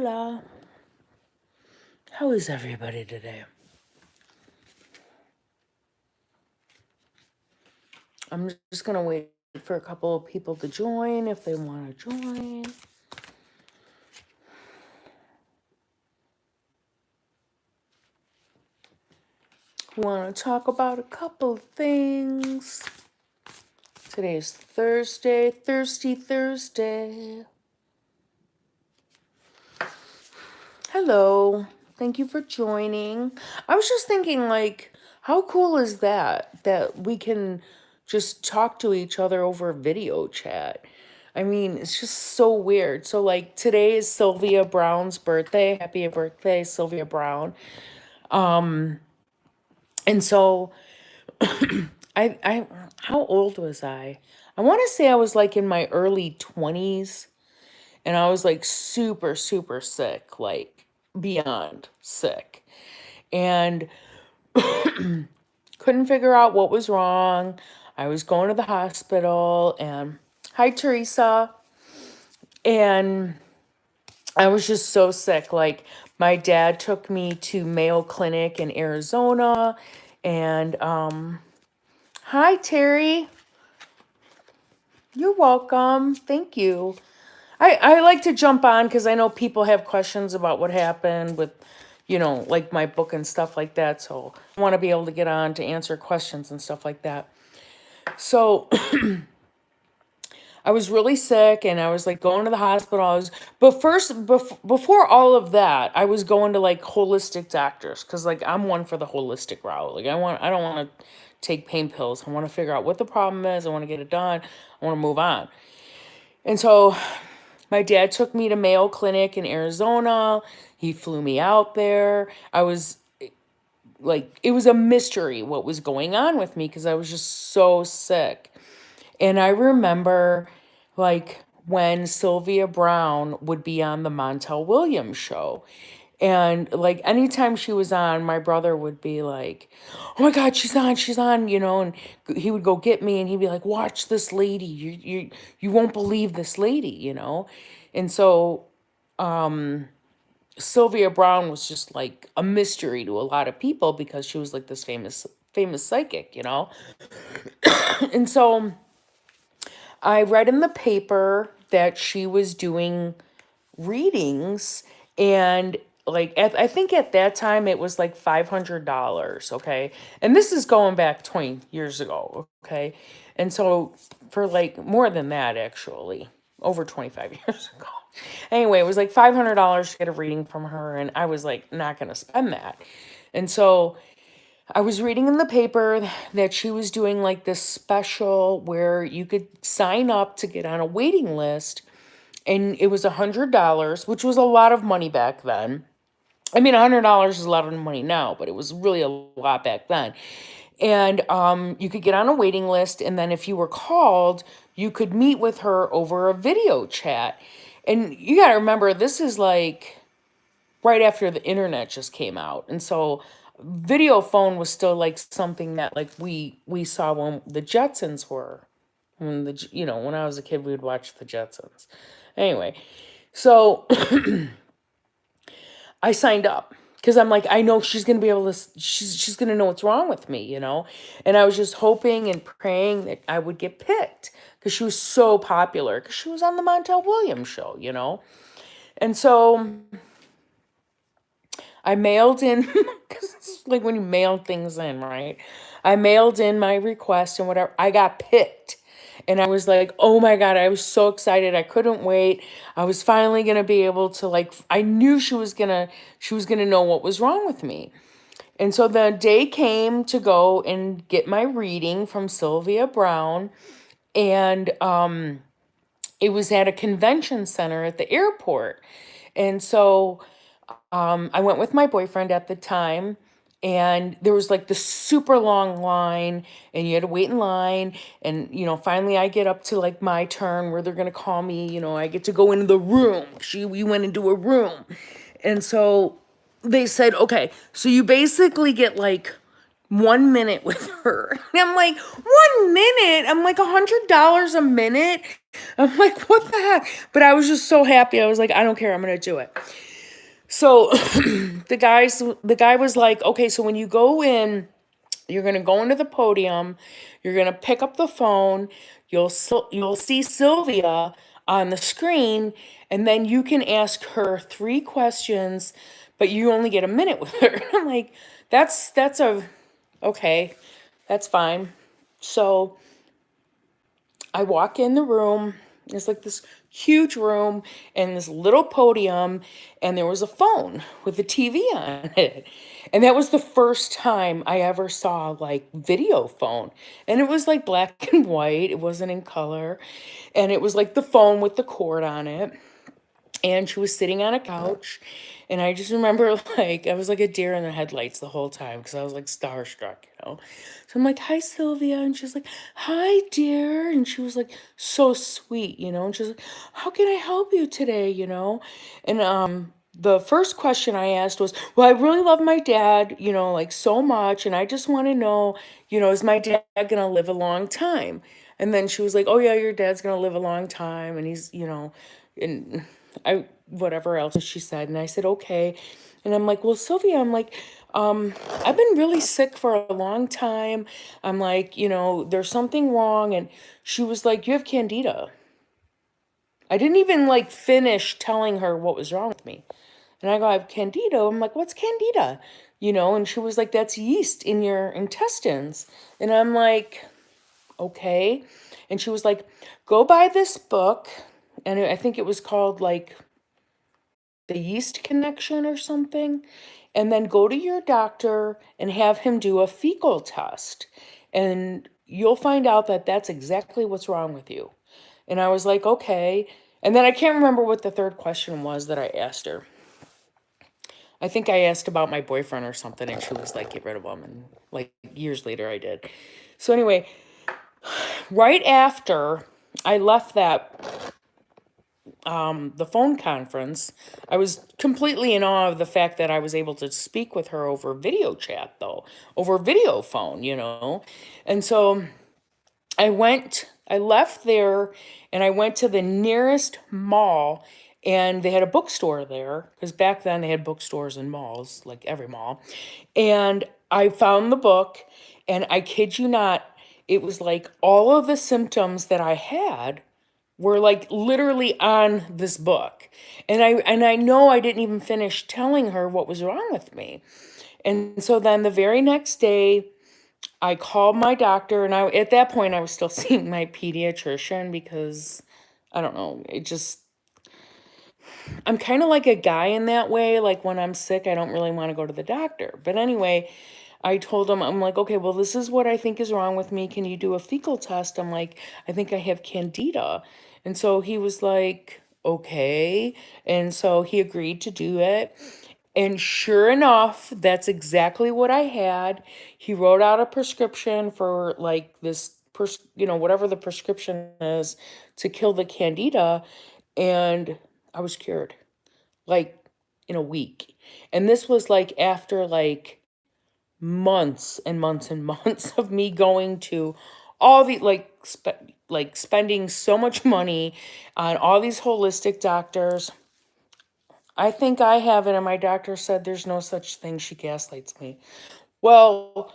Hola. How is everybody today? I'm just going to wait for a couple of people to join if they want to join. Want to talk about a couple of things. Today is Thursday, Thirsty Thursday. Hello. Thank you for joining. I was just thinking, like, how cool is that we can just talk to each other over video chat? I mean, it's just so weird. So, like, today is Sylvia Brown's birthday. Happy birthday, Sylvia Brown. And so I how old was I? I want to say I was like in my early 20s, and I was like super, super sick, like beyond sick. And couldn't figure out what was wrong. I was going to the hospital, and hi, Teresa. And I was just so sick. Like, my dad took me to Mayo Clinic in Arizona. And hi, Terry. You're welcome. Thank you. I like to jump on because I know people have questions about what happened with, like my book and stuff like that. So I want to be able to get on to answer questions and stuff like that. So I was really sick, and I was like going to the hospital. But first, before all of that, I was going to like holistic doctors because like I'm one for the holistic route. Like I don't want to take pain pills. I want to figure out what the problem is. I want to get it done. I want to move on. And so my dad took me to Mayo Clinic in Arizona. He flew me out there. I was like, it was a mystery what was going on with me because I was just so sick. And I remember, like, when Sylvia Brown would be on the Montel Williams show. And, like, anytime she was on, my brother would be like, oh my God, she's on, and he would go get me, and he'd be like, watch this lady. You won't believe this lady. And so Sylvia Brown was just like a mystery to a lot of people because she was like this famous psychic. And so I read in the paper that she was doing readings, and like I think at that time it was like $500, okay? And this is going back 20 years ago, okay? And so for like more than that, actually, over 25 years ago. Anyway, it was like $500 to get a reading from her, and I was like not going to spend that. And so I was reading in the paper that she was doing like this special where you could sign up to get on a waiting list, and it was $100, which was a lot of money back then. I mean, $100 is a lot of money now, but it was really a lot back then. And you could get on a waiting list, and then if you were called, you could meet with her over a video chat. And you got to remember, this is like right after the internet just came out. And so video phone was still like something that like we saw when the Jetsons were. When I was a kid, we would watch the Jetsons. Anyway, so I signed up because I'm like, I know she's gonna be able to. She's gonna know what's wrong with me. And I was just hoping and praying that I would get picked because she was so popular because she was on the Montel Williams show. And so I mailed in because it's like when you mail things in, right? I mailed in my request and whatever. I got picked. And I was like, oh my God, I was so excited. I couldn't wait. I was finally gonna be able to like I knew she was gonna know what was wrong with me. And so the day came to go and get my reading from Sylvia Brown. And it was at a convention center at the airport. And so I went with my boyfriend at the time, and there was like this super long line, and you had to wait in line. And, finally I get up to like my turn where they're going to call me, I get to go into the room. We went into a room. And so they said, okay, so you basically get like 1 minute with her. And I'm like, 1 minute? I'm like $100 a minute. I'm like, what the heck? But I was just so happy. I was like, I don't care. I'm going to do it. So the guy was like, okay, so when you go in, you're going to go into the podium, you're going to pick up the phone, you'll see Sylvia on the screen, and then you can ask her 3 questions, but you only get a minute with her. I'm like, that's a okay, that's fine. So I walk in the room. It's like this huge room and this little podium, and there was a phone with a TV on it. And that was the first time I ever saw like video phone. And it was like black and white, it wasn't in color. And it was like the phone with the cord on it, and she was sitting on a couch, and I just remember like I was like a deer in the headlights the whole time because I was like starstruck, you know. So I'm like, hi Sylvia, and she's like, hi dear, and she was like so sweet, you know, and she's like, how can I help you today, you know. And the first question I asked was, well, I really love my dad, you know, like so much, and I just want to know, you know, is my dad gonna live a long time? And then she was like, oh yeah, your dad's gonna live a long time, and he's, you know, and I whatever else she said, and I said okay. And I'm like, well Sylvia, I'm like, I've been really sick for a long time. I'm like, you know, there's something wrong. And she was like, you have candida. I didn't even like finish telling her what was wrong with me. And I go, I have candida. I'm like, what's candida? You know, and she was like, that's yeast in your intestines. And I'm like, okay. And she was like, go buy this book. And I think it was called like the yeast connection or something, and then go to your doctor and have him do a fecal test, and you'll find out that that's exactly what's wrong with you. And I was like, okay. And then I can't remember what the third question was that I asked her. I think I asked about my boyfriend or something, and she was like, get rid of him. And like years later, I did. So, anyway, right after I left the phone conference, I was completely in awe of the fact that I was able to speak with her over video chat, though, over video phone, you know. And so I left there and I went to the nearest mall, and they had a bookstore there because back then they had bookstores in malls, like every mall. And I found the book, and I kid you not, it was like all of the symptoms that I had were like literally on this book. And I know I didn't even finish telling her what was wrong with me. And so then the very next day I called my doctor, and I at that point I was still seeing my pediatrician because I don't know, it just I'm kind of like a guy in that way. Like when I'm sick, I don't really want to go to the doctor. But anyway, I told him, I'm like, okay, well, this is what I think is wrong with me. Can you do a fecal test? I'm like, I think I have candida. And so he was like, okay. And so he agreed to do it. And sure enough, that's exactly what I had. He wrote out a prescription for like this, you know, whatever the prescription is to kill the candida. And I was cured like in a week. And this was like after like months and months and months of me going to all the like spending so much money on all these holistic doctors. I think I have it, and my doctor said there's no such thing. She gaslights me. Well,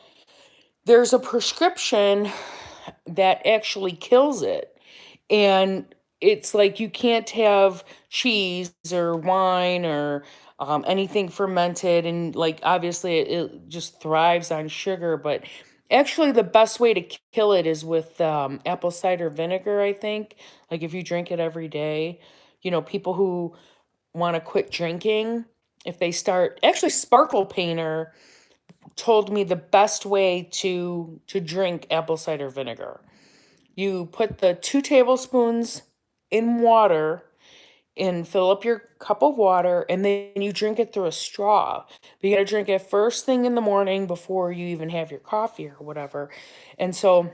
there's a prescription that actually kills it. And it's like you can't have cheese or wine or anything fermented. And like obviously it just thrives on sugar. But actually, the best way to kill it is with apple cider vinegar, I think. Like if you drink it every day, you know, people who want to quit drinking, if they start, actually, Sparkle Painter told me the best way to drink apple cider vinegar. You put the 2 tablespoons in water and fill up your cup of water, and then you drink it through a straw. But you got to drink it first thing in the morning before you even have your coffee or whatever. And so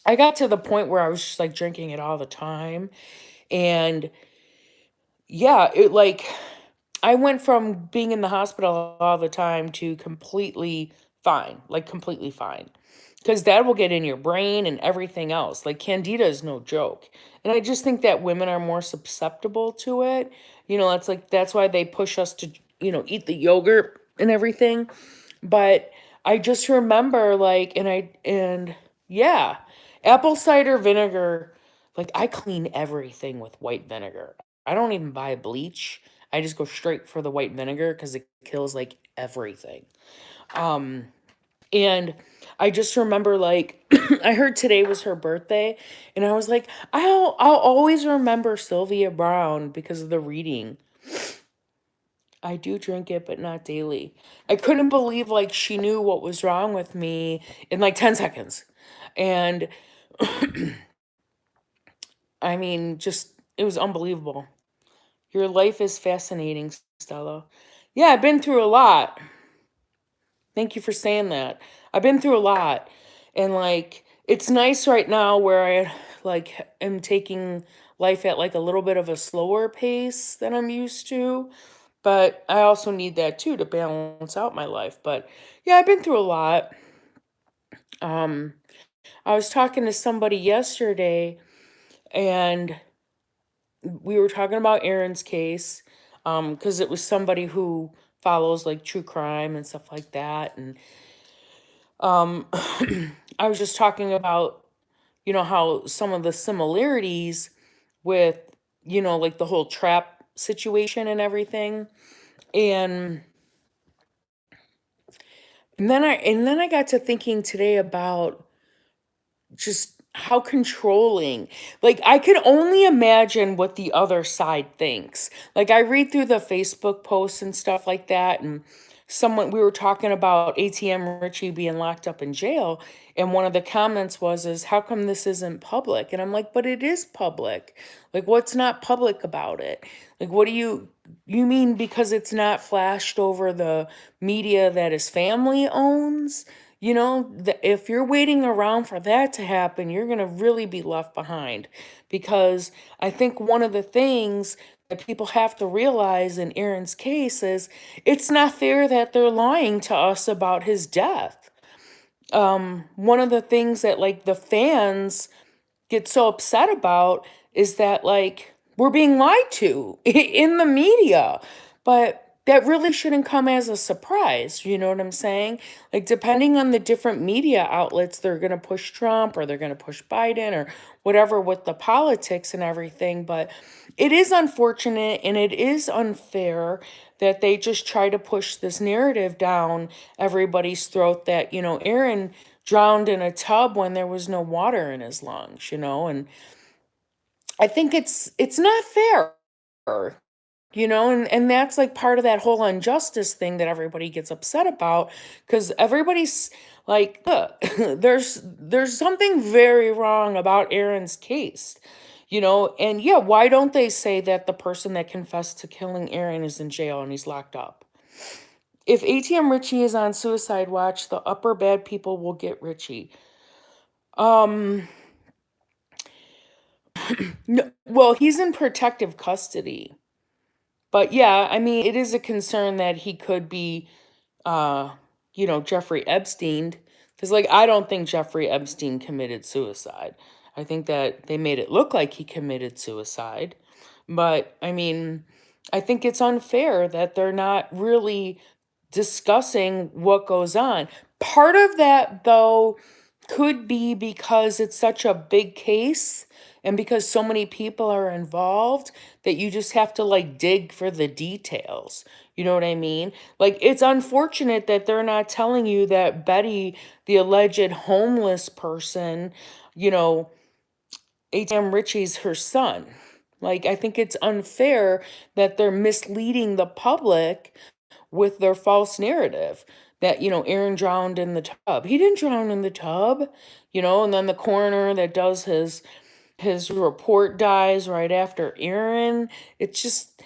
I got to the point where I was just like drinking it all the time. And yeah, it like I went from being in the hospital all the time to completely fine, like completely fine. Because that will get in your brain and everything else. Like candida is no joke. And I just think that women are more susceptible to it. You know, that's like that's why they push us to eat the yogurt and everything. But I just remember like, and yeah, apple cider vinegar, like I clean everything with white vinegar. I don't even buy bleach. I just go straight for the white vinegar because it kills like everything. Um, and I just remember like I heard today was her birthday, and I was like, I'll always remember Sylvia Brown because of the reading. I do drink it, but not daily. I couldn't believe like she knew what was wrong with me in like 10 seconds. And I mean, just it was unbelievable. Your life is fascinating, Stella. Yeah, I've been through a lot. Thank you for saying that. I've been through a lot. And like it's nice right now where I like am taking life at like a little bit of a slower pace than I'm used to. But I also need that too to balance out my life. But yeah, I've been through a lot. Um I was talking to somebody yesterday, and we were talking about Aaron's case, because it was somebody who follows like true crime and stuff like that. And um I was just talking about, how some of the similarities with, like the whole trap situation and everything. And and then I got to thinking today about just how controlling. Like I can only imagine what the other side thinks. Like I read through the Facebook posts and stuff like that, and someone we were talking about ATM Richie being locked up in jail, and one of the comments was is how come this isn't public? And I'm like, but it is public. Like what's not public about it? Like what do you mean because it's not flashed over the media that his family owns? If you're waiting around for that to happen, you're going to really be left behind. Because I think one of the things that people have to realize in Aaron's case is it's not fair that they're lying to us about his death. One of the things that like the fans get so upset about is that like we're being lied to in the media. But that really shouldn't come as a surprise, you know what I'm saying? Like depending on the different media outlets, they're going to push Trump or they're going to push Biden or whatever with the politics and everything. But it is unfortunate and it is unfair that they just try to push this narrative down everybody's throat that, Aaron drowned in a tub when there was no water in his lungs, and I think it's not fair, and that's like part of that whole injustice thing that everybody gets upset about because everybody's like, look, there's something very wrong about Aaron's case. And yeah, why don't they say that the person that confessed to killing Aaron is in jail and he's locked up? If ATM Richie is on suicide watch, the upper bad people will get Richie. Um, no, well, he's in protective custody. But yeah, I mean, it is a concern that he could be, uh, Jeffrey Epstein. Because, like, I don't think Jeffrey Epstein committed suicide. I think that they made it look like he committed suicide. But, I mean, I think it's unfair that they're not really discussing what goes on. Part of that, though, could be because it's such a big case and because so many people are involved that you just have to like dig for the details. You know what I mean? Like it's unfortunate that they're not telling you that Betty, the alleged homeless person, you know, ATM Richie's her son. Like I think it's unfair that they're misleading the public with their false narrative that, Aaron drowned in the tub. He didn't drown in the tub, and then the coroner that does his report dies right after Aaron. It's just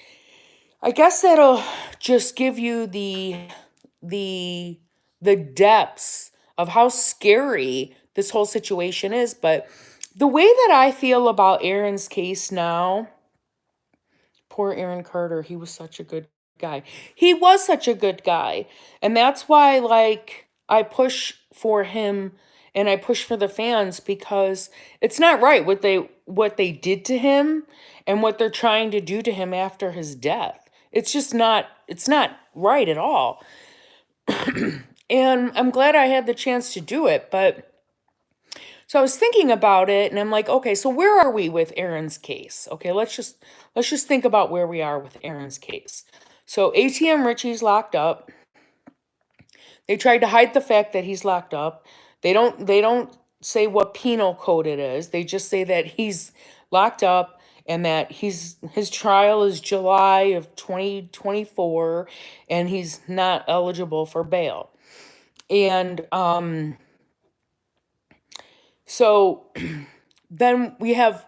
I guess that'll just give you the the depths of how scary this whole situation is. But the way that I feel about Aaron's case now, poor Aaron Carter, he was such a good guy. He was such a good guy. And that's why like I push for him and I push for the fans because it's not right what they did to him and what they're trying to do to him after his death. It's just not it's not right at all. And I'm glad I had the chance to do it, but so I was thinking about it and I'm like, okay, so where are we with Aaron's case? Okay, let's just think about where we are with Aaron's case. So ATM Richie's locked up. They tried to hide the fact that he's locked up. They don't say what penal code it is. They just say that he's locked up and that his trial is July of 2024 and he's not eligible for bail. And so then we have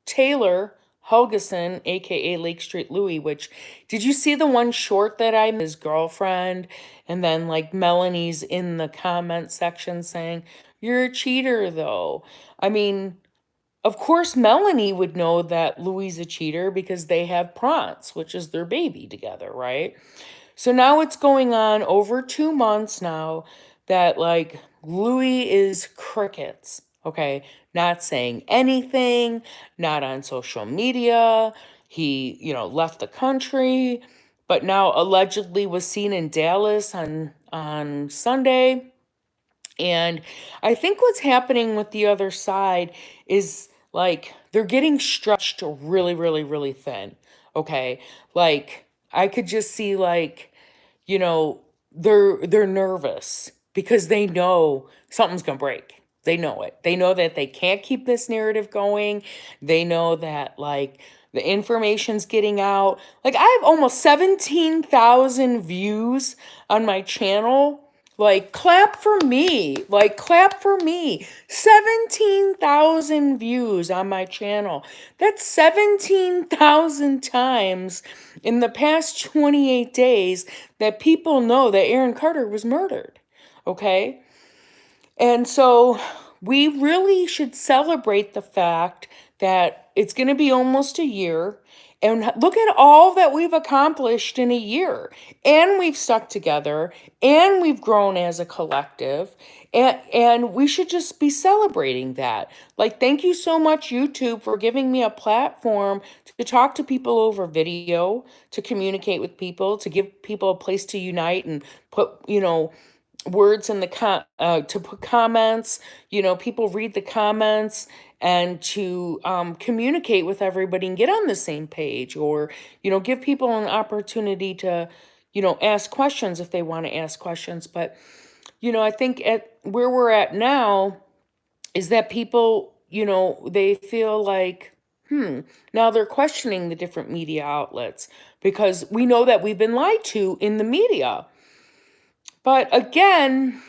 Taylor Helgeson, aka Lake Street Louie, which did you see the one short that I made his girlfriend? And then like Melanie's in the comment section saying, "You're a cheater though." I mean, of course Melanie would know that Louie's a cheater because they have Prance, which is their baby together, right? So now it's going on over 2 months now that like Louis is crickets, okay? Not saying anything, not on social media. He, left the country, but now allegedly was seen in Dallas on Sunday. And I think what's happening with the other side is like they're getting stretched really, really, really thin. Okay. Like I could just see like, you know, they're nervous because they know something's gonna break. They know it. They know that they can't keep this narrative going. They know that like the information's getting out. Like I have almost 17,000 views on my channel. Like clap for me. Like clap for me. 17,000 views on my channel. That's 17,000 times in the past 28 days that people know that Aaron Carter was murdered. Okay? And so we really should celebrate the fact that it's going to be almost a year. And look at all that we've accomplished in a year. And we've stuck together and we've grown as a collective. And we should just be celebrating that. Like, thank you so much, YouTube, for giving me a platform to talk to people over video, to communicate with people, to give people a place to unite and put, words in the to put comments, people read the comments and to communicate with everybody and get on the same page, or give people an opportunity to ask questions if they want to ask questions. But I think at where we're at now is that people they feel like now they're questioning the different media outlets because we know that we've been lied to in the media. But again,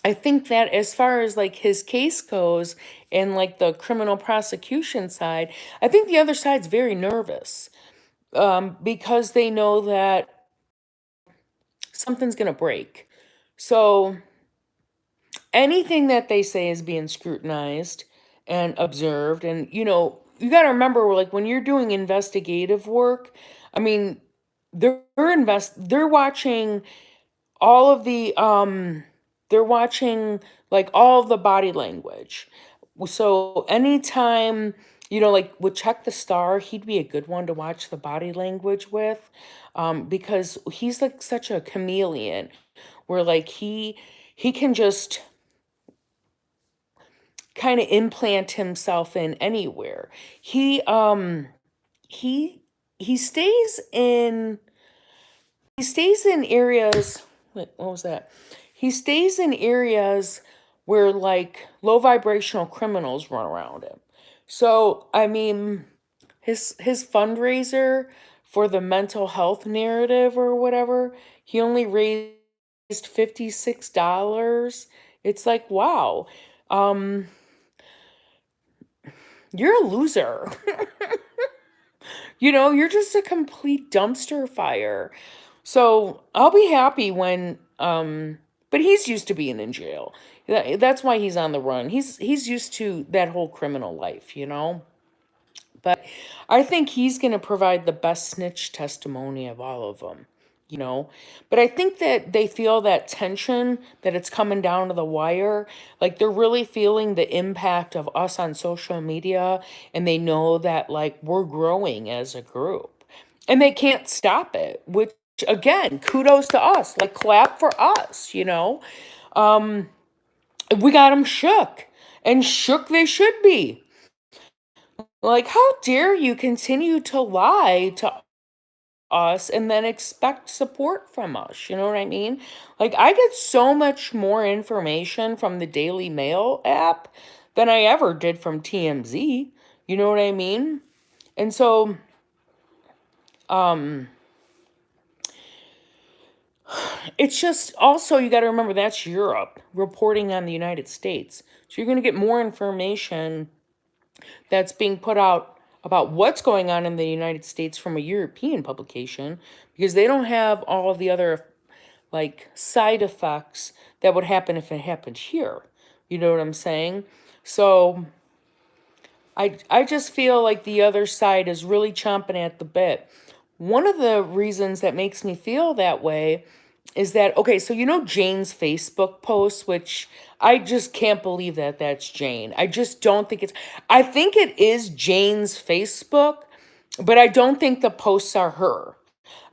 I think that as far as like his case goes and like the criminal prosecution side, I think the other side's very nervous because they know that something's going to break. So anything that they say is being scrutinized and observed. And, you got to remember, like, when you're doing investigative work, I mean, they're watching all of the they're watching like all of the body language. So anytime like with Check the Star, he'd be a good one to watch the body language with, because he's like such a chameleon where like he can just kind of implant himself in anywhere. He stays in areas. Wait, what was that? He stays in areas where like low vibrational criminals run around him. So I mean, his fundraiser for the mental health narrative or whatever, he only raised $56. It's like, wow, um, you're a loser. You're just a complete dumpster fire. So I'll be happy when but he's used to being in jail. That's why he's on the run. He's used to that whole criminal life. But I think he's going to provide the best snitch testimony of all of them. But I think that they feel that tension, that it's coming down to the wire. Like they're really feeling the impact of us on social media, and they know that like we're growing as a group. And they can't stop it, which again, kudos to us. Like, clap for us, Um, we got them shook, and shook they should be. Like, how dare you continue to lie to us and then expect support from us? You know what I mean? Like, I get so much more information from the Daily Mail app than I ever did from TMZ. You know what I mean? And so, um, it's just also, you got to remember, that's Europe reporting on the United States. So you're going to get more information that's being put out about what's going on in the United States from a European publication, because they don't have all of the other like side effects that would happen if it happened here. You know what I'm saying? So I just feel like the other side is really chomping at the bit. One of the reasons that makes me feel that way is that, okay, so Jane's Facebook post, which I just can't believe that that's Jane. I just don't think I think it is Jane's Facebook, but I don't think the posts are her.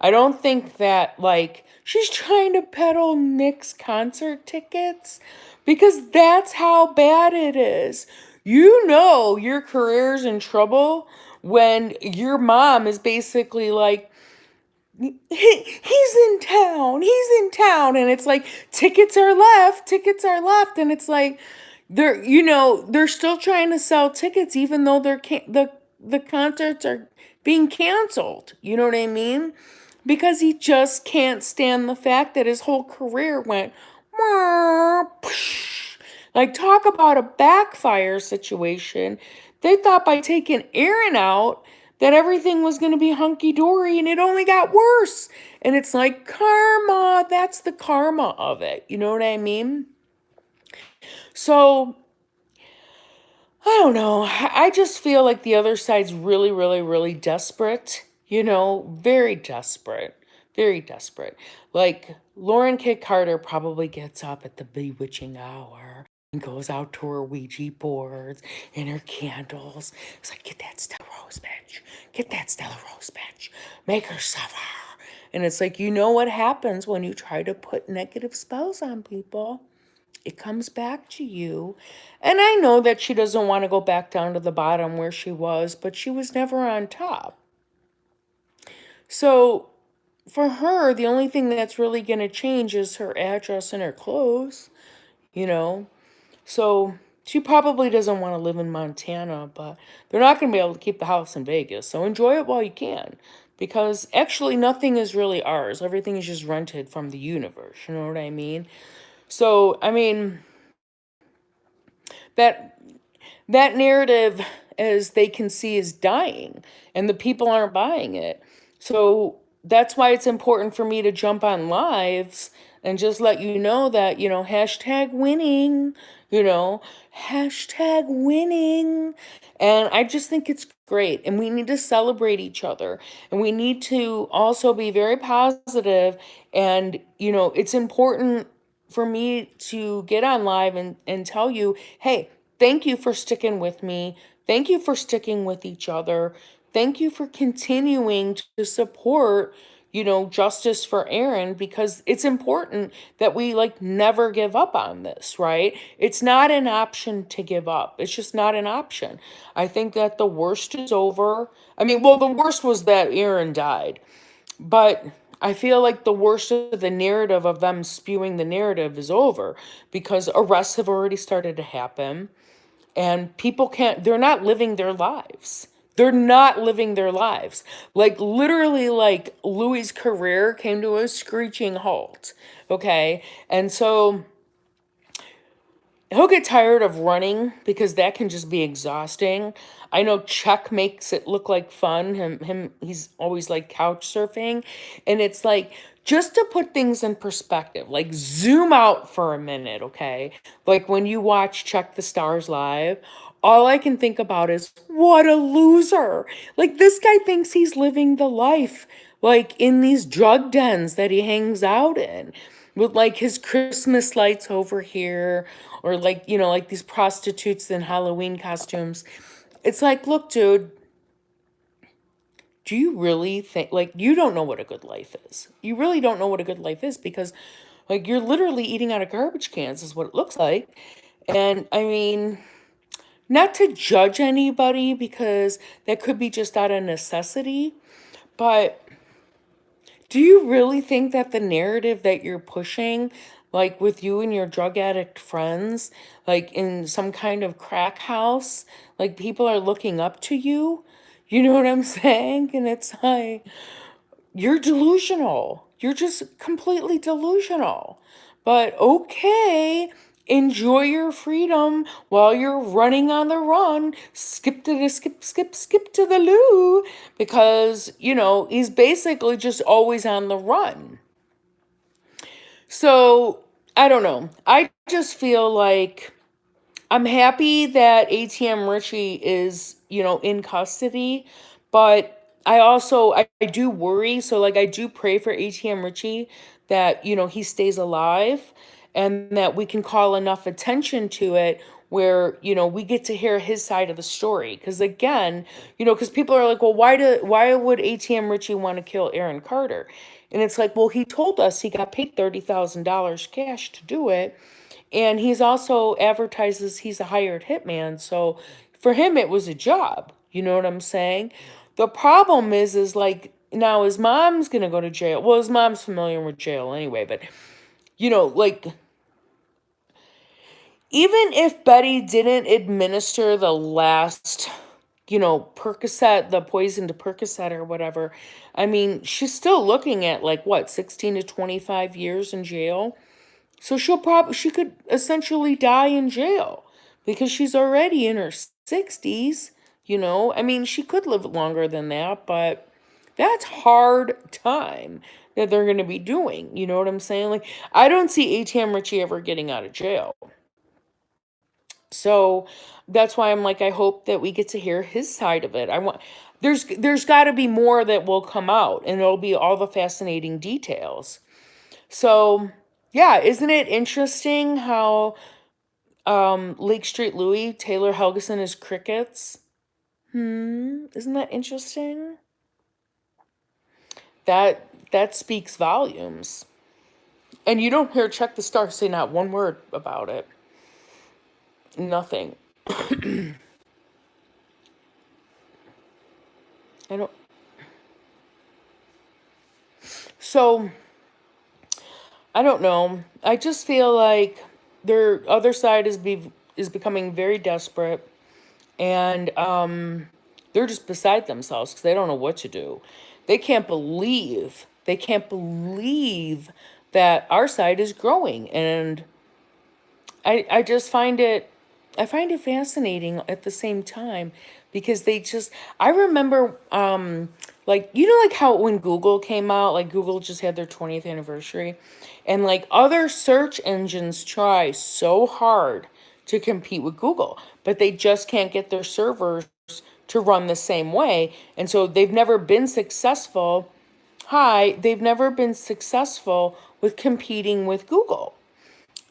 I don't think that, like, she's trying to peddle Nick's concert tickets, because that's how bad it is. Your career's in trouble when your mom is basically like, he's in town, and it's like, tickets are left, and it's like, they're still trying to sell tickets even though the concerts are being canceled. You know what I mean? Because he just can't stand the fact that his whole career went, like, talk about a backfire situation. They thought by taking Aaron out that everything was going to be hunky dory, and it only got worse. And it's like karma. That's the karma of it. You know what I mean? So I don't know. I just feel like the other side's really, really, really desperate. Very desperate. Very desperate. Like, Lauren K. Carter probably gets up at the bewitching hour and goes out to her Ouija boards and her candles. It's like, get that Stella Rose bitch. Get that Stella Rose bitch. Make her suffer. And it's like, what happens when you try to put negative spells on people? It comes back to you. And I know that she doesn't want to go back down to the bottom where she was, but she was never on top. So for her, the only thing that's really going to change is her address and her clothes, you know? So she probably doesn't want to live in Montana, but they're not going to be able to keep the house in Vegas. So enjoy it while you can, because actually nothing is really ours. Everything is just rented from the universe. You know what I mean? So, I mean, that that narrative, as they can see, is dying, and the people aren't buying it. So that's why it's important for me to jump on lives and just let you know that, hashtag winning, you know hashtag winning. And I just think it's great, and we need to celebrate each other, and we need to also be very positive. And it's important for me to get on live and tell you, hey, thank you for sticking with me. Thank you for sticking with each other. Thank you for continuing to support, justice for Aaron, because it's important that we, like, never give up on this, right? It's not an option to give up. It's just not an option. I think that the worst is over. I mean, well, the worst was that Aaron died. But I feel like the worst of the narrative of them spewing the narrative is over, because arrests have already started to happen, and people they're not living their lives. They're not living their lives. Like, literally, like, Louis' career came to a screeching halt. Okay. And so he'll get tired of running, because that can just be exhausting. I know Chuck makes it look like fun. He's always like couch surfing, and it's like, just to put things in perspective, like, zoom out for a minute, okay? Like, when you watch Check the Stars live, all I can think about is, what a loser! Like, this guy thinks he's living the life, like, in these drug dens that he hangs out in, with, like, his Christmas lights over here, or, like, like these prostitutes in Halloween costumes. It's like, look, dude, do you really think, like, you don't know what a good life is? You really don't know what a good life is because, like, you're literally eating out of garbage cans, is what it looks like. And I mean, not to judge anybody because that could be just out of necessity, but do you really think that the narrative that you're pushing, like with you and your drug addict friends, like in some kind of crack house, like people are looking up to you? You know what I'm saying? And it's like, you're delusional. You're just completely delusional. But okay, enjoy your freedom while you're running on the run. Skip to the skip to the loo because, he's basically just always on the run. So, I don't know. I just feel like I'm happy that ATM Richie is, in custody, but I do worry. So like I do pray for ATM Richie that, he stays alive and that we can call enough attention to it where, we get to hear his side of the story. Cause again, cause people are like, well, why would ATM Richie want to kill Aaron Carter? And it's like, well, he told us he got paid $30,000 cash to do it, and he's also advertises he's a hired hitman. So for him, it was a job. You know what I'm saying? The problem is like now his mom's gonna go to jail. Well, his mom's familiar with jail anyway, but like even if Betty didn't administer the last, Percocet, the poison to Percocet or whatever, I mean, she's still looking at like what, 16 to 25 years in jail. So she could essentially die in jail because she's already in her 60s, I mean, she could live longer than that, but that's hard time that they're going to be doing. You know what I'm saying? Like, I don't see ATM Richie ever getting out of jail. So that's why I'm like, I hope that we get to hear his side of it. There's got to be more that will come out, and it'll be all the fascinating details. So, yeah, isn't it interesting how Lake Street Louie, Taylor Helgeson is crickets? Isn't that interesting? That speaks volumes. And you don't hear Check the Star say not one word about it. Nothing. I don't. So, I don't know. I just feel like their other side is becoming very desperate, and they're just beside themselves because they don't know what to do. They can't believe that our side is growing, and I just find it fascinating at the same time because I remember like like how when Google came out, like Google just had their 20th anniversary, and like other search engines try so hard to compete with Google, but they just can't get their servers to run the same way, and so they've never been successful with competing with Google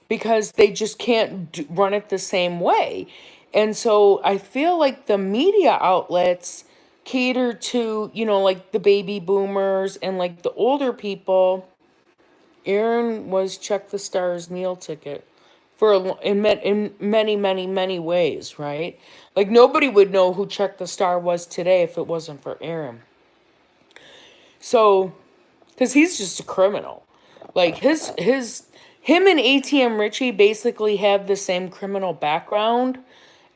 because they just can't run it the same way. And so I feel like the media outlets cater to, like the baby boomers and like the older people. Aaron was Check the Stars meal ticket in many, many, many ways, right? Like nobody would know who Check the Star was today if it wasn't for Aaron. So, because he's just a criminal. Like him and ATM Richie basically have the same criminal background.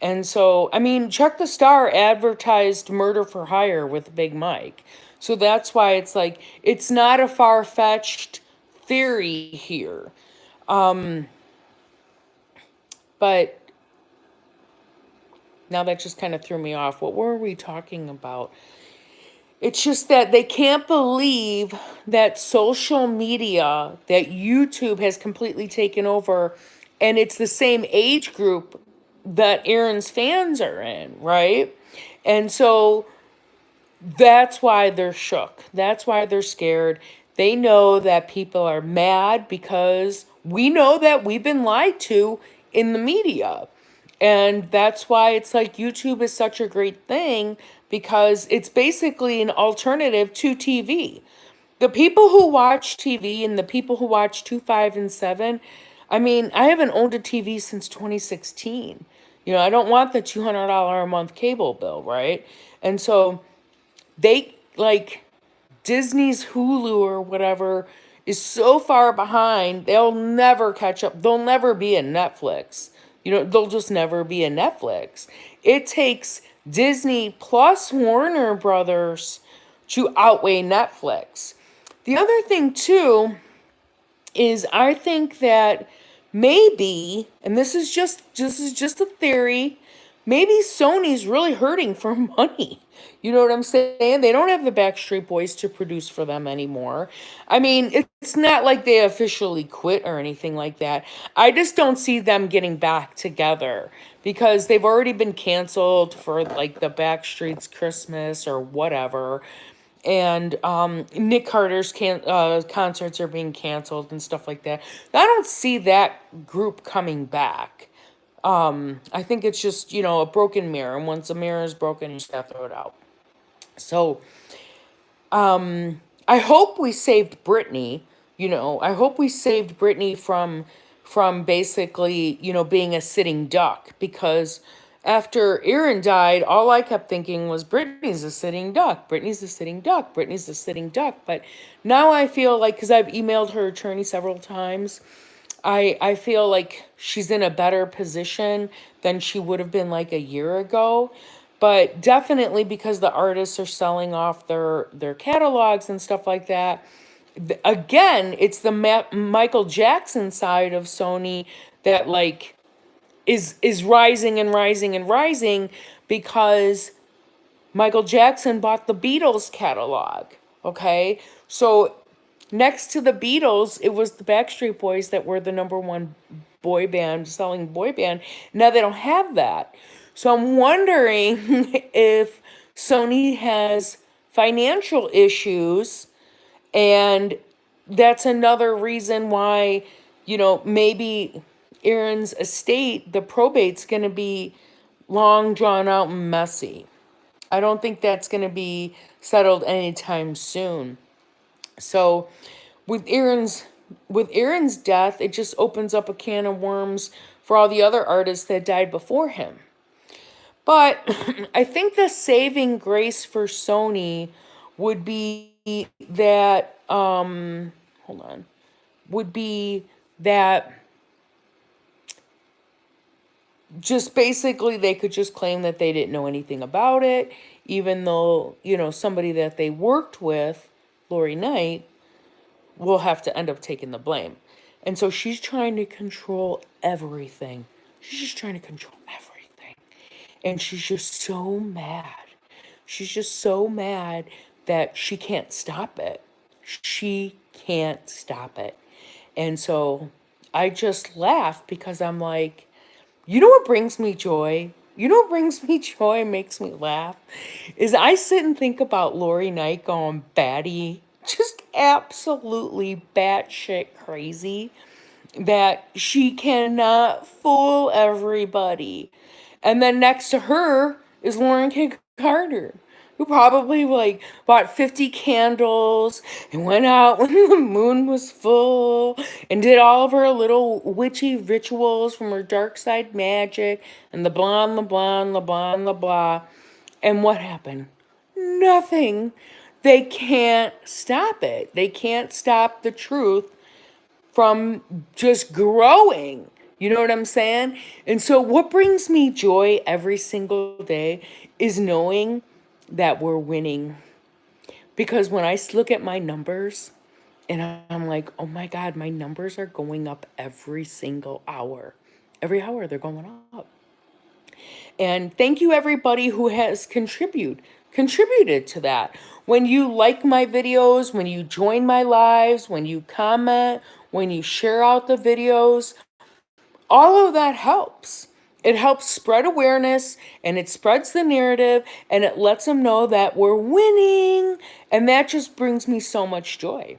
And so, I mean, Chuck the Star advertised Murder for Hire with Big Mike. So that's why it's like, it's not a far-fetched theory here. But now that just kind of threw me off. What were we talking about? It's just that they can't believe that social media, that YouTube has completely taken over, and it's the same age group that Aaron's fans are in, right? And so that's why they're shook. That's why they're scared. They know that people are mad because we know that we've been lied to in the media. And that's why it's like YouTube is such a great thing, because it's basically an alternative to TV. The people who watch TV and the people who watch 2, 5, and 7, I mean, I haven't owned a TV since 2016. You know, I don't want the $200 a month cable bill, right? And so they like Disney's Hulu or whatever is so far behind, they'll never catch up. They'll never be a Netflix. You know, they'll just never be a Netflix. It takes Disney plus Warner Brothers to outweigh Netflix. The other thing, too, is I think that maybe, and this is just a theory, maybe Sony's really hurting for money. You know what I'm saying? They don't have the Backstreet Boys to produce for them anymore. I mean, it's not like they officially quit or anything like that. I just don't see them getting back together because they've already been canceled for like the Backstreet's Christmas or whatever, and Nick Carter's concerts are being canceled and stuff like that. I don't see that group coming back. I think it's just, a broken mirror, and once a mirror is broken, you just gotta throw it out. So I hope we saved Britney. I hope we saved Britney from basically, being a sitting duck, because after Aaron died, all I kept thinking was Britney's a sitting duck. Britney's a sitting duck. Britney's a sitting duck. But now I feel like, because I've emailed her attorney several times, I feel like she's in a better position than she would have been like a year ago. But definitely because the artists are selling off their catalogs and stuff like that. Again, it's the Michael Jackson side of Sony that like is rising and rising and rising, because Michael Jackson bought the Beatles catalog. Okay? So next to the Beatles, it was the Backstreet Boys that were the number one selling boy band. Now they don't have that. So I'm wondering if Sony has financial issues, and that's another reason why, maybe Aaron's estate, the probate's going to be long, drawn out, and messy. I don't think that's going to be settled anytime soon. So with Aaron's with Aaron's death, it just opens up a can of worms for all the other artists that died before him. But I think the saving grace for Sony would be that hold on. Would be that just basically they could just claim that they didn't know anything about it, even though, somebody that they worked with, Lori Knight, will have to end up taking the blame. And so she's trying to control everything. She's just trying to control everything. And she's just so mad. She's just so mad that she can't stop it. She can't stop it. And so I just laugh because I'm like, you know what brings me joy? You know what brings me joy and makes me laugh? Is I sit and think about Lori Knight going batty, just absolutely batshit crazy, that she cannot fool everybody. And then next to her is Lauren K. Carter, who probably like bought 50 candles and went out when the moon was full and did all of her little witchy rituals from her dark side magic and the blah, the blah, the blah, the blah. And what happened? Nothing. They can't stop it. They can't stop the truth from just growing. You know what I'm saying? And so, what brings me joy every single day is knowing that we're winning. Because when I look at my numbers and I'm like, oh my God, my numbers are going up every single hour. Every hour they're going up. And thank you everybody who has contributed to that. When you like my videos, when you join my lives, when you comment, when you share out the videos, all of that helps. It helps spread awareness, and it spreads the narrative, and it lets them know that we're winning. And that just brings me so much joy.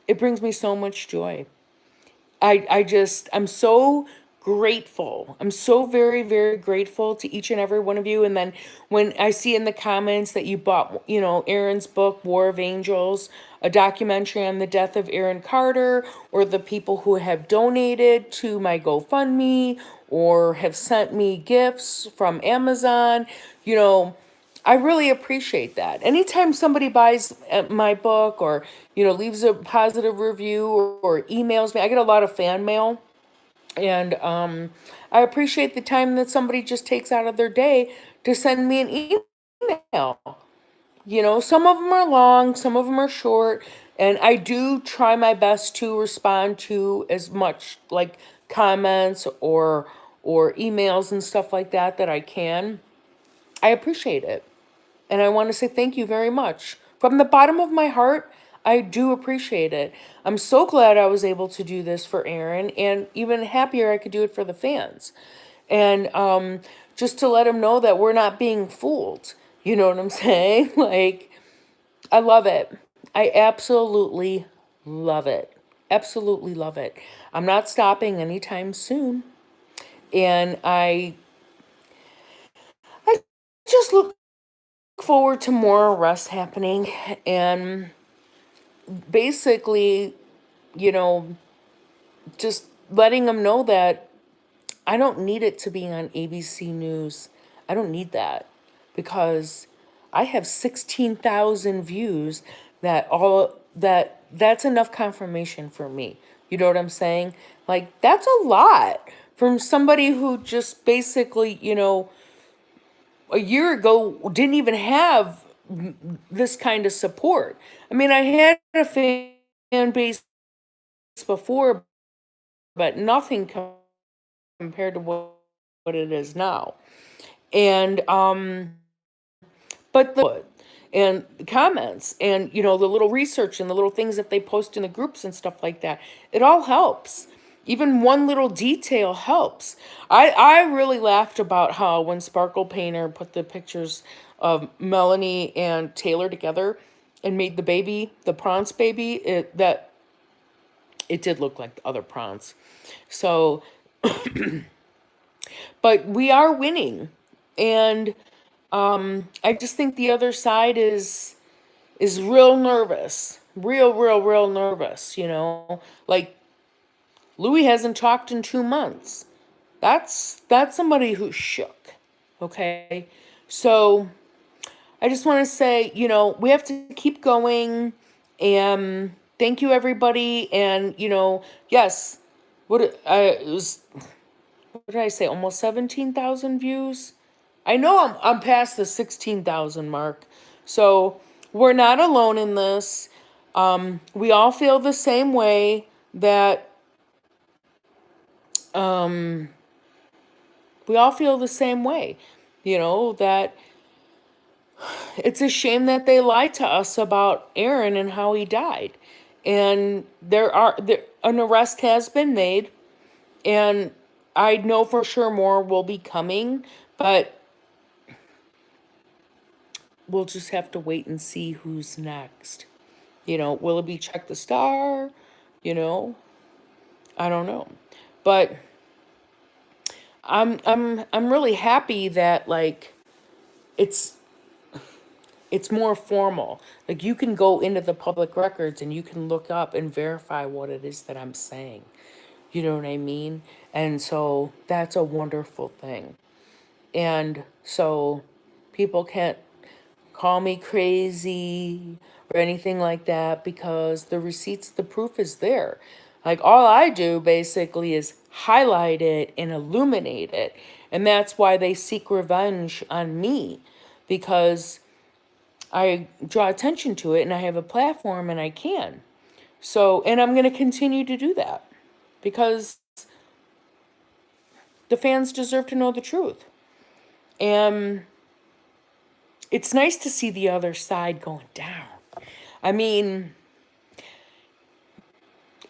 It brings me so much joy. I'm so grateful. I'm so very, very grateful to each and every one of you. And then when I see in the comments that you bought, Aaron's book, War of Angels, a documentary on the death of Aaron Carter, or the people who have donated to my GoFundMe or have sent me gifts from Amazon, you know, I really appreciate that. Anytime somebody buys my book or, leaves a positive review or emails me, I get a lot of fan mail. And I appreciate the time that somebody just takes out of their day to send me an email. Some of them are long, some of them are short, and I do try my best to respond to as much like comments or emails and stuff like that that I can. I appreciate it. And I want to say thank you very much. From the bottom of my heart, I do appreciate it. I'm so glad I was able to do this for Aaron, and even happier I could do it for the fans. And just to let them know that we're not being fooled. You know what I'm saying? Like, I love it. I absolutely love it. Absolutely love it. I'm not stopping anytime soon. And I just look forward to more arrests happening and basically, you know, just letting them know that I don't need it to be on ABC News. I don't need that because I have 16,000 views that's enough confirmation for me. You know what I'm saying? Like that's a lot from somebody who just basically, a year ago didn't even have this kind of support. I mean, I had a fan base before, but nothing compared to what it is now. And but the comments and the little research and the little things that they post in the groups and stuff like that, it all helps. Even one little detail helps. I really laughed about how when Sparkle Painter put the pictures of Melanie and Taylor together and made the baby, the Prance baby, it did look like the other Prance. So, but we are winning, and I just think the other side is real nervous, real nervous. Like Louis hasn't talked in 2 months. That's somebody who's shook. Okay, so I just want to say, we have to keep going, and thank you everybody. And yes, it was, what did I say? Almost 17,000 views. I know I'm past the 16,000 mark. So we're not alone in this. We all feel the same way that um, we all feel the same way. That it's a shame that they lied to us about Aaron and how he died. And an arrest has been made, and I know for sure more will be coming, but we'll just have to wait and see who's next. Will it be Check the Star? You know, I don't know. But I'm really happy that like it's it's more formal. Like you can go into the public records and you can look up and verify what it is that I'm saying. You know what I mean? And so that's a wonderful thing. And so people can't call me crazy or anything like that because the receipts, the proof is there. Like all I do basically is highlight it and illuminate it. And that's why they seek revenge on me, because I draw attention to it and I have a platform and I can. So, and I'm going to continue to do that because the fans deserve to know the truth. And it's nice to see the other side going down. I mean,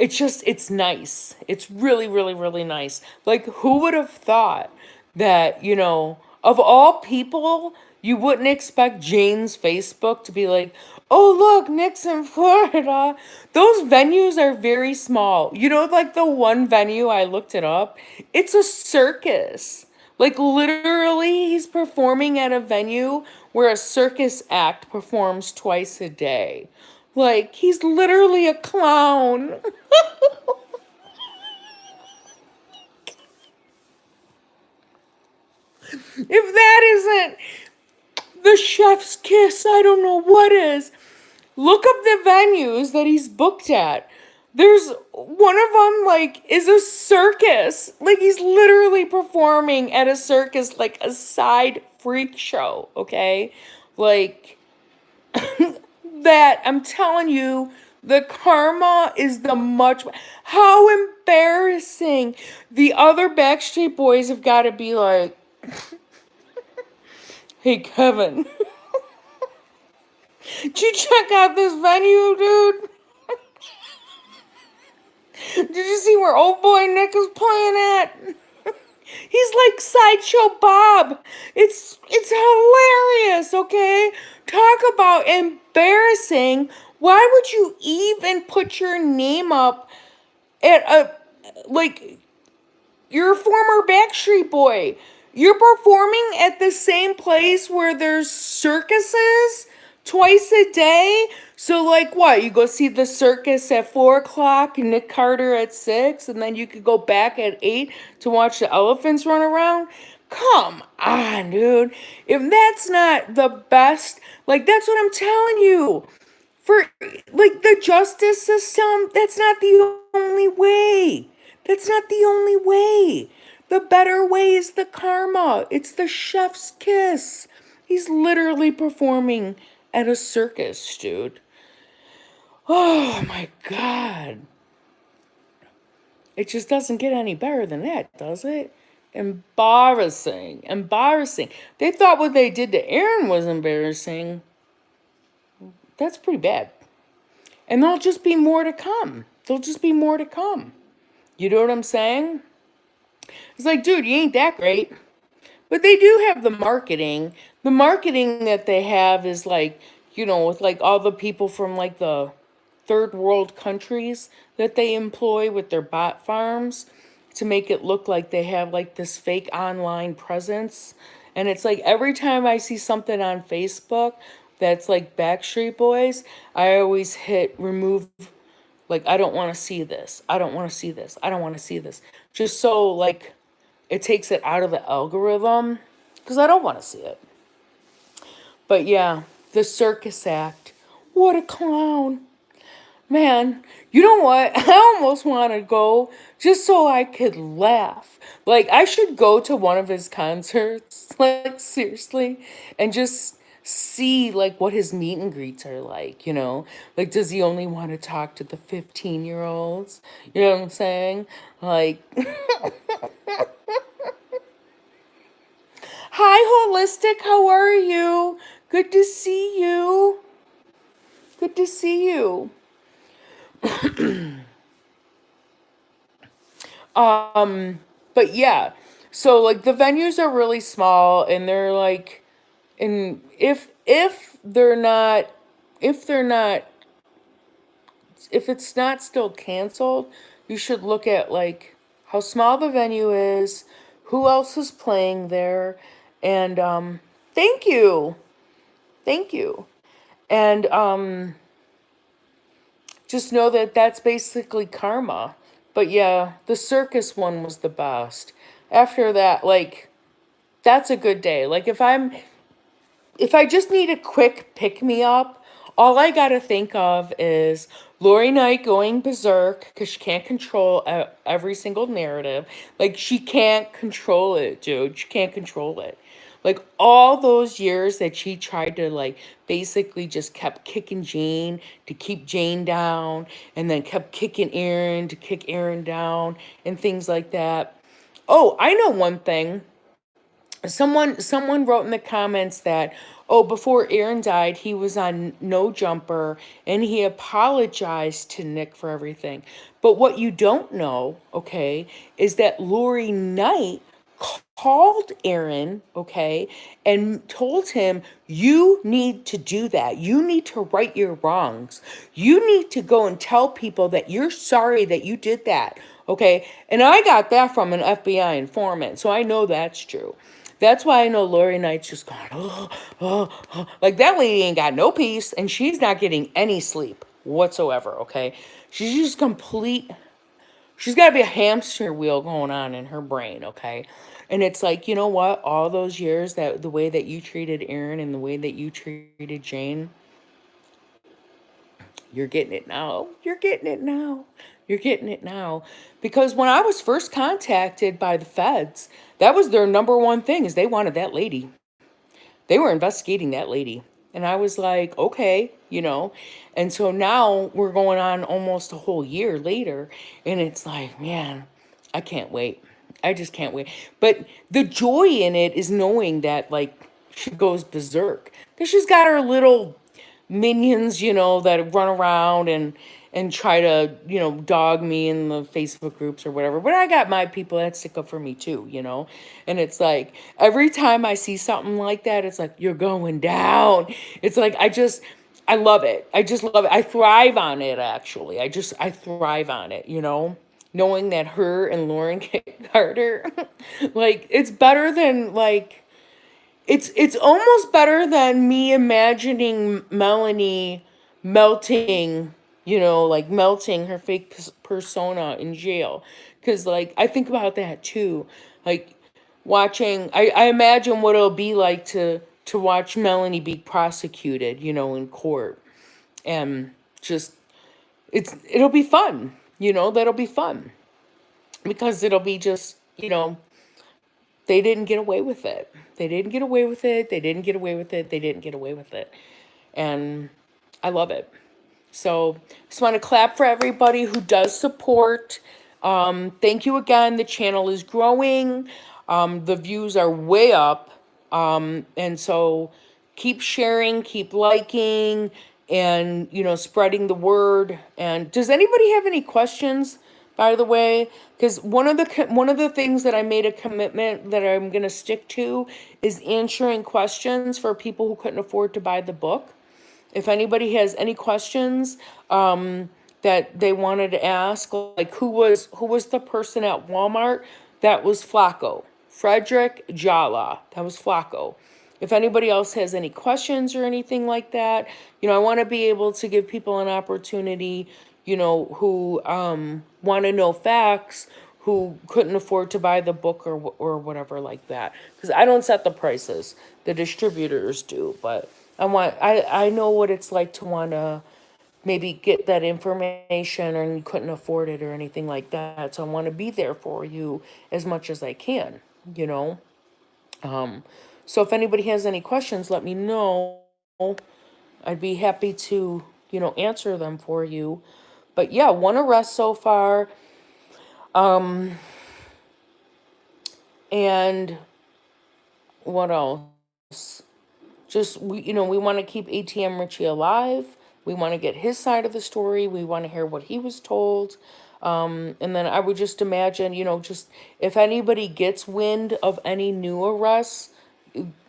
it's nice. It's really, really, really nice. Like, who would have thought that, of all people, you wouldn't expect Jane's Facebook to be like, Oh, look, Nick's in Florida. Those venues are very small. You know, like the one venue, I looked it up, it's a circus. Like, literally, he's performing at a venue where a circus act performs twice a day. Like, he's literally a clown. If that isn't the chef's kiss, I don't know what is. Look up the venues that he's booked at. There's one of them, like, is a circus. Like, he's literally performing at a circus, like a side freak show, okay? Like, that, I'm telling you, the karma is the much. How embarrassing. The other Backstreet Boys have got to be like, hey, Kevin, did you check out this venue, dude? Did you see where old boy Nick is playing at? He's like Sideshow Bob. It's hilarious, okay? Talk about embarrassing. Why would you even put your name up at a, like, you're a former Backstreet Boy. You're performing at the same place where there's circuses twice a day. So, like, what? You go see the circus at 4 o'clock and Nick Carter at 6, and then you could go back at 8 to watch the elephants run around? Come on, dude. If that's not the best, like, that's what I'm telling you. For, like, the justice system, that's not the only way. That's not the only way. The better way is the karma. It's the chef's kiss. He's literally performing at a circus, dude. Oh my god. It just doesn't get any better than that, does it? Embarrassing. Embarrassing. They thought what they did to Aaron was embarrassing. That's pretty bad. And there'll just be more to come. There'll just be more to come. You know what I'm saying? It's like, dude, you ain't that great. But they do have the marketing. The marketing that they have is like, you know, with like all the people from like the third world countries that they employ with their bot farms to make it look like they have like this fake online presence. And it's like every time I see something on Facebook that's like Backstreet Boys, I always hit remove. Like, I don't want to see this. I don't want to see this. I don't want to see this. Just so, like, it takes it out of the algorithm. Because I don't want to see it. But yeah, the circus act. What a clown. Man, you know what? I almost want to go just so I could laugh. Like, I should go to one of his concerts, like, seriously, and just see, like, what his meet and greets are like, you know? Like, does he only want to talk to the 15-year-olds? You know what I'm saying? Like, hi, Holistic, how are you? Good to see you. Good to see you. But yeah, so like the venues are really small and they're like, and if they're not, if they're not, if it's not still canceled, you should look at like how small the venue is, who else is playing there, and thank you, thank you, and just know that that's basically karma. But yeah, the circus one was the best. After that, like, that's a good day. Like, if I just need a quick pick me up, all I gotta think of is Lori Knight going berserk because she can't control every single narrative. Like, she can't control it, dude. She can't control it. Like, all those years that she tried to, like, basically just kept kicking Jane to keep Jane down, and then kept kicking Aaron to kick Aaron down, and things like that. Oh, I know one thing. Someone wrote in the comments that, oh, before Aaron died he was on No Jumper and he apologized to Nick for everything. But what you don't know, okay, is that Lori Knight called Aaron, okay, and told him, you need to do that. You need to right your wrongs. You need to go and tell people that you're sorry that you did that, okay? And I got that from an FBI informant, so I know that's true. That's why I know Lori Knight's just going, like that lady ain't got no peace, and she's not getting any sleep whatsoever, okay? She's just complete. She's got to be a hamster wheel going on in her brain, okay? And it's like, you know what? All those years, that the way that you treated Aaron and the way that you treated Jane, you're getting it now. You're getting it now. You're getting it now. Because when I was first contacted by the feds, that was their number one thing is they wanted that lady. They were investigating that lady. And I was like, okay, you know. And so now we're going on almost a whole year later. And it's like, man, I can't wait. I just can't wait. But the joy in it is knowing that, like, she goes berserk. Because she's got her little minions, you know, that run around and try to, you know, dog me in the Facebook groups or whatever. But I got my people that stick up for me too, you know. And it's like every time I see something like that, it's like you're going down. It's like I love it. I just love it. I thrive on it actually. I thrive on it, you know. Knowing that her and Lauren Carter, like it's better than like it's almost better than me imagining Melanie melting, you know, like melting her fake persona in jail. Cause like I think about that too. Like watching I imagine what it'll be like to watch Melanie be prosecuted, you know, in court. And just it'll be fun. You know, that'll be fun. Because it'll be just, you know, they didn't get away with it. They didn't get away with it. They didn't get away with it. They didn't get away with it. And I love it. So just want to clap for everybody who does support. Thank you again. The channel is growing. The views are way up. And so keep sharing, keep liking, and you know, spreading the word. And does anybody have any questions, by the way? Because one of the things that I made a commitment that I'm gonna stick to is answering questions for people who couldn't afford to buy the book. If anybody has any questions that they wanted to ask, like who was the person at Walmart? That was Flacco. Frederick Jala. That was Flacco. If anybody else has any questions or anything like that, you know, I want to be able to give people an opportunity, you know, who want to know facts, who couldn't afford to buy the book or whatever like that. Because I don't set the prices, the distributors do. But I know what it's like to want to maybe get that information and you couldn't afford it or anything like that. So I want to be there for you as much as I can, you know. So if anybody has any questions, let me know. I'd be happy to, you know, answer them for you. But yeah, one arrest so far. And what else? Just you know, we want to keep ATM Richie alive. We want to get his side of the story. We want to hear what he was told. And then I would just imagine, you know, just if anybody gets wind of any new arrests,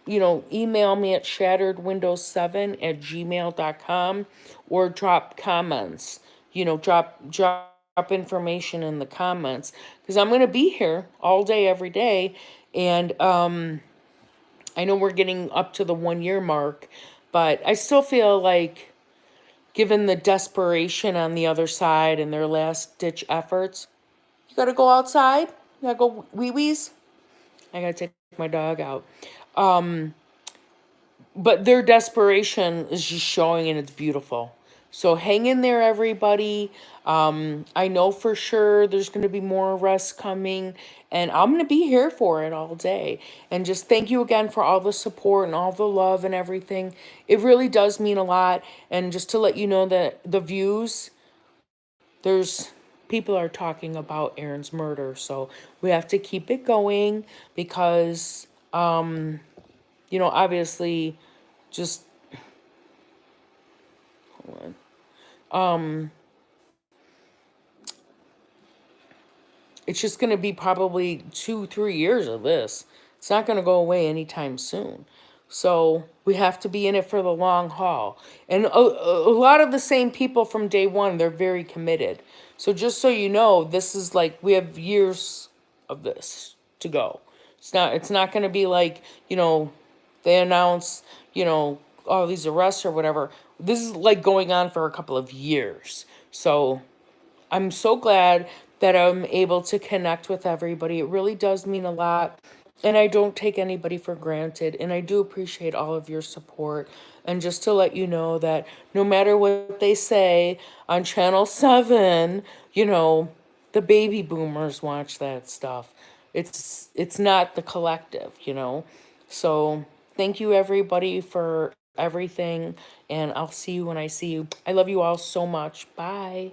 you know, email me at shatteredwindows7@gmail.com or drop comments. You know, drop information in the comments because I'm going to be here all day every day. And I know we're getting up to the 1 year mark, but I still feel like, given the desperation on the other side and their last ditch efforts, you gotta go outside. You gotta go wee wees. I gotta take my dog out. But their desperation is just showing and it's beautiful. So hang in there, everybody. I know for sure there's going to be more arrests coming, and I'm going to be here for it all day. And just thank you again for all the support and all the love and everything. It really does mean a lot. And just to let you know that the views, there's people are talking about Aaron's murder. So we have to keep it going because, you know, obviously just hold on. it's just going to be probably 2, 3 years of this. It's not going to go away anytime soon. So we have to be in it for the long haul. And a lot of the same people from day one, they're very committed. So just so you know, this is like we have years of this to go. It's not going to be like, they announce, all these arrests or whatever. This is like going on for a couple of years. So I'm so glad that I'm able to connect with everybody. It really does mean a lot. And I don't take anybody for granted. And I do appreciate all of your support. And just to let you know that no matter what they say on Channel 7, the baby boomers watch that stuff. It's not the collective. So thank you everybody for everything. And I'll see you when I see you. I love you all so much. Bye.